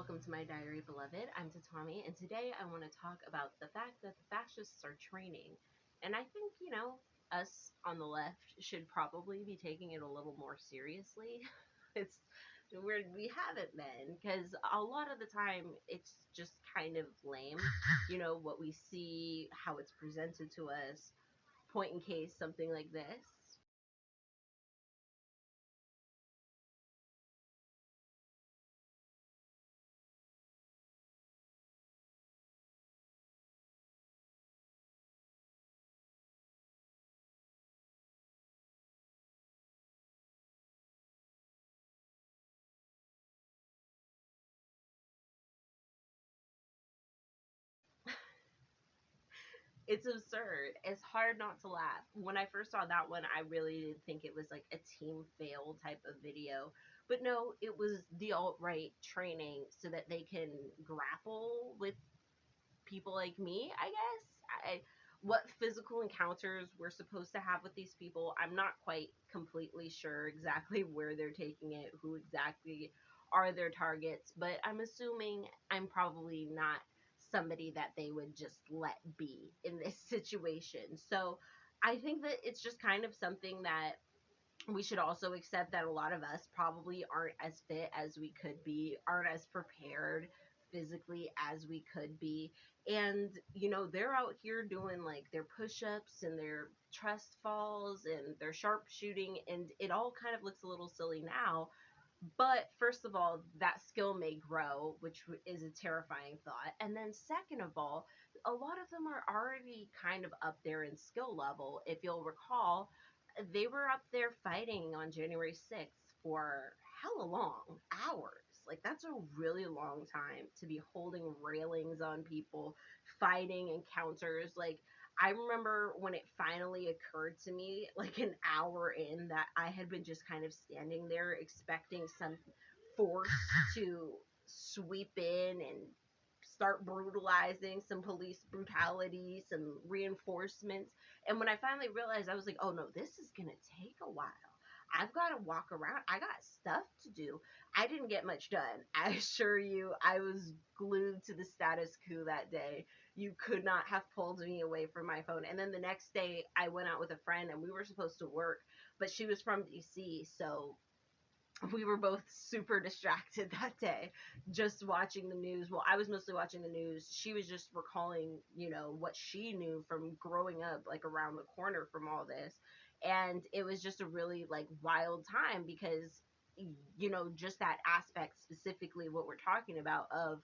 Welcome to my diary, beloved. I'm Tatami, and today I want to talk about the fact that the fascists are training. And I think, us on the left should probably be taking it a little more seriously. it's we haven't been, because a lot of the time it's just kind of lame, what we see, how it's presented to us. Point in case, something like this. It's absurd. It's hard not to laugh. When I first saw that one, I really did think it was like a team fail type of video. But no, it was the alt right training so that they can grapple with people like me, I guess. What physical encounters we're supposed to have with these people, I'm not quite completely sure exactly where they're taking it, who exactly are their targets, but I'm assuming I'm probably not somebody that they would just let be in this situation. So I think that it's just kind of something that we should also accept that a lot of us probably aren't as fit as we could be, aren't as prepared physically as we could be. And, they're out here doing like their push ups and their trust falls and their sharpshooting, and it all kind of looks a little silly now. But first of all, that skill may grow, which is a terrifying thought. And then, second of all, a lot of them are already kind of up there in skill level. If you'll recall, they were up there fighting on January 6th for hella long hours. Like, that's a really long time to be holding railings on people, fighting encounters. Like, I remember when it finally occurred to me, like an hour in, that I had been just kind of standing there expecting some force to sweep in and start brutalizing, some police brutality, some reinforcements. And when I finally realized, I was like, oh no, this is going to take a while. I've got to walk around. I got stuff to do. I didn't get much done. I assure you, I was glued to the status quo that day. You could not have pulled me away from my phone. And then the next day, I went out with a friend and we were supposed to work, but she was from DC. So we were both super distracted that day, just watching the news. Well, I was mostly watching the news. She was just recalling, what she knew from growing up, like around the corner from all this. And it was just a really like wild time because, just that aspect, specifically what we're talking about, of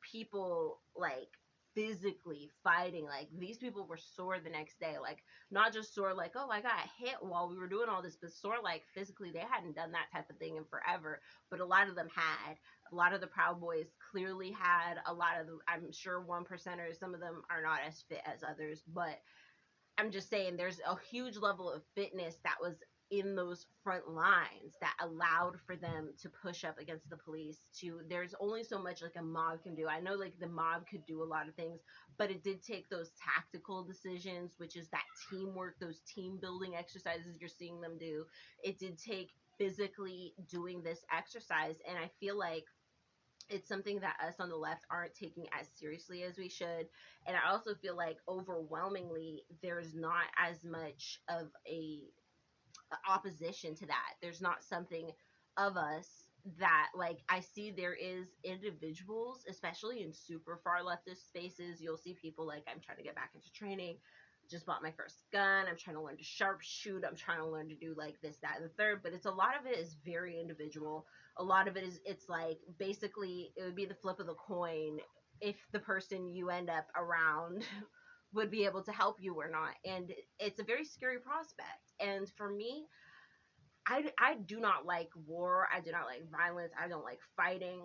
people like physically fighting. Like, these people were sore the next day, like not just sore like, oh, I got hit while we were doing all this, but sore like physically they hadn't done that type of thing in forever. But a lot of them had. A lot of the Proud Boys clearly had. A lot of them, I'm sure, one percenters, some of them are not as fit as others, but I'm just saying there's a huge level of fitness that was in those front lines that allowed for them to push up against the police. To There's only so much like a mob can do. I know like the mob could do a lot of things, but it did take those tactical decisions, which is that teamwork, those team building exercises you're seeing them do. It did take physically doing this exercise, and I feel like it's something that us on the left aren't taking as seriously as we should. And I also feel like overwhelmingly there's not as much of a opposition to that. There's not something of us that, like, I see there is individuals, especially in super far leftist spaces. You'll see people like, I'm trying to get back into training, just bought my first gun, I'm trying to learn to sharpshoot, I'm trying to learn to do like this, that, and the third. But it's a lot of it is very individual. A lot of it is, it's like basically it would be the flip of the coin if the person you end up around would be able to help you or not. And it's a very scary prospect. And for me, I do not like war. I do not like violence. I don't like fighting.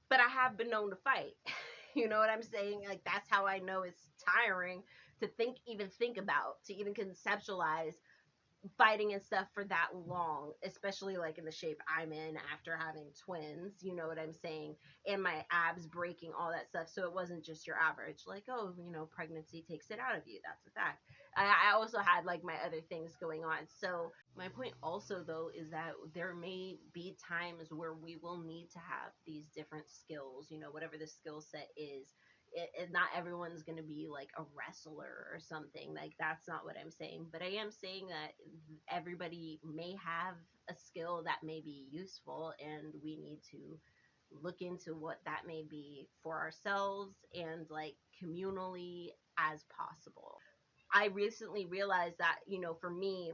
But I have been known to fight. You know what I'm saying? Like, that's how I know it's tiring to think about, to even conceptualize fighting and stuff for that long, especially like in the shape I'm in after having twins, you know what I'm saying? And my abs breaking, all that stuff. So it wasn't just your average, like, oh, pregnancy takes it out of you. That's a fact. I also had like my other things going on. So my point also though is that there may be times where we will need to have these different skills, you know, whatever the skill set is. Not everyone's going to be like a wrestler or something. Like that's not what I'm saying, but I am saying that everybody may have a skill that may be useful, and we need to look into what that may be for ourselves and like communally as possible. I recently realized that, you know, for me,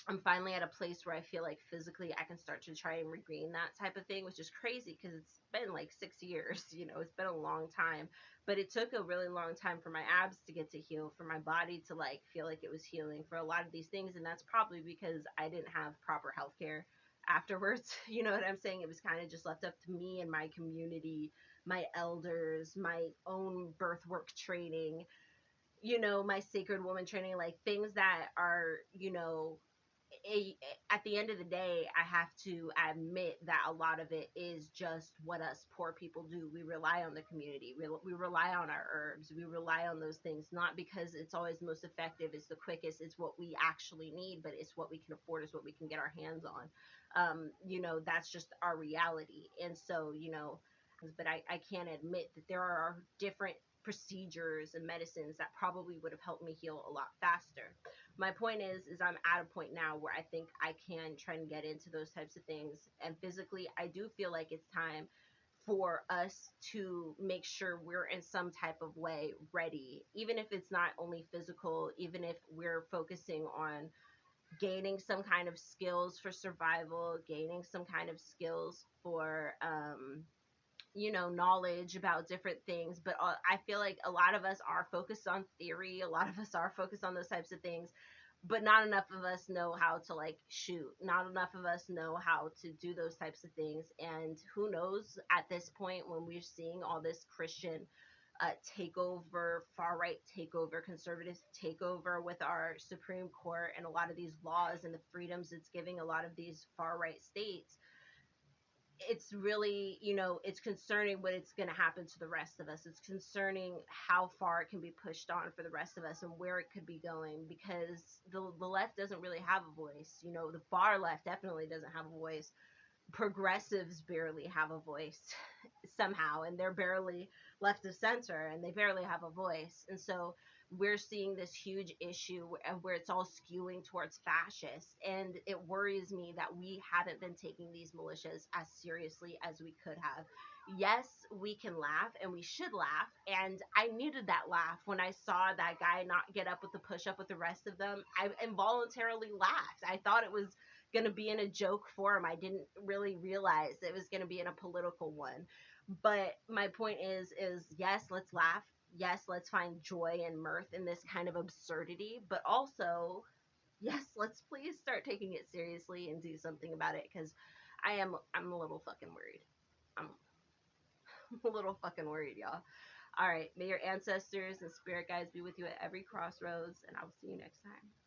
I'm finally at a place where I feel like physically I can start to try and regain that type of thing, which is crazy because it's been like 6 years, you know, it's been a long time. But it took a really long time for my abs to get to heal, for my body to like feel like it was healing for a lot of these things. And that's probably because I didn't have proper health care afterwards. You know what I'm saying? It was kind of just left up to me and my community, my elders, my own birth work training, you know, my sacred woman training, like things that are, you know, a, at the end of the day, I have to admit that a lot of it is just what us poor people do. We rely on the community. We rely on our herbs. We rely on those things, not because it's always most effective, it's the quickest, it's what we actually need, but it's what we can afford, it's what we can get our hands on. You know, that's just our reality. And so, you know, but I can't admit that there are different procedures and medicines that probably would have helped me heal a lot faster. My point is I'm at a point now where I think I can try and get into those types of things, and physically I do feel like it's time for us to make sure we're in some type of way ready, even if it's not only physical, even if we're focusing on gaining some kind of skills for survival, gaining some kind of skills for you know, knowledge about different things. But I feel like a lot of us are focused on theory, a lot of us are focused on those types of things, but not enough of us know how to like shoot, not enough of us know how to do those types of things. And who knows, at this point when we're seeing all this Christian takeover, far right takeover, conservative takeover with our Supreme Court and a lot of these laws and the freedoms it's giving a lot of these far right states, it's really, you know, it's concerning what it's going to happen to the rest of us. It's concerning how far it can be pushed on for the rest of us and where it could be going, because the left doesn't really have a voice. You know, the far left definitely doesn't have a voice. Progressives barely have a voice somehow, and they're barely left of center and they barely have a voice. And so we're seeing this huge issue where it's all skewing towards fascists, and it worries me that we haven't been taking these militias as seriously as we could have. Yes, we can laugh and we should laugh, and I needed that laugh when I saw that guy not get up with the push up with the rest of them. I involuntarily laughed. I thought it was going to be in a joke form. I didn't really realize it was going to be in a political one. But my point is yes, let's laugh. Yes, let's find joy and mirth in this kind of absurdity, but also yes, let's please start taking it seriously and do something about it, cuz I'm a little fucking worried. I'm a little fucking worried, y'all. All right, may your ancestors and spirit guides be with you at every crossroads, and I will see you next time.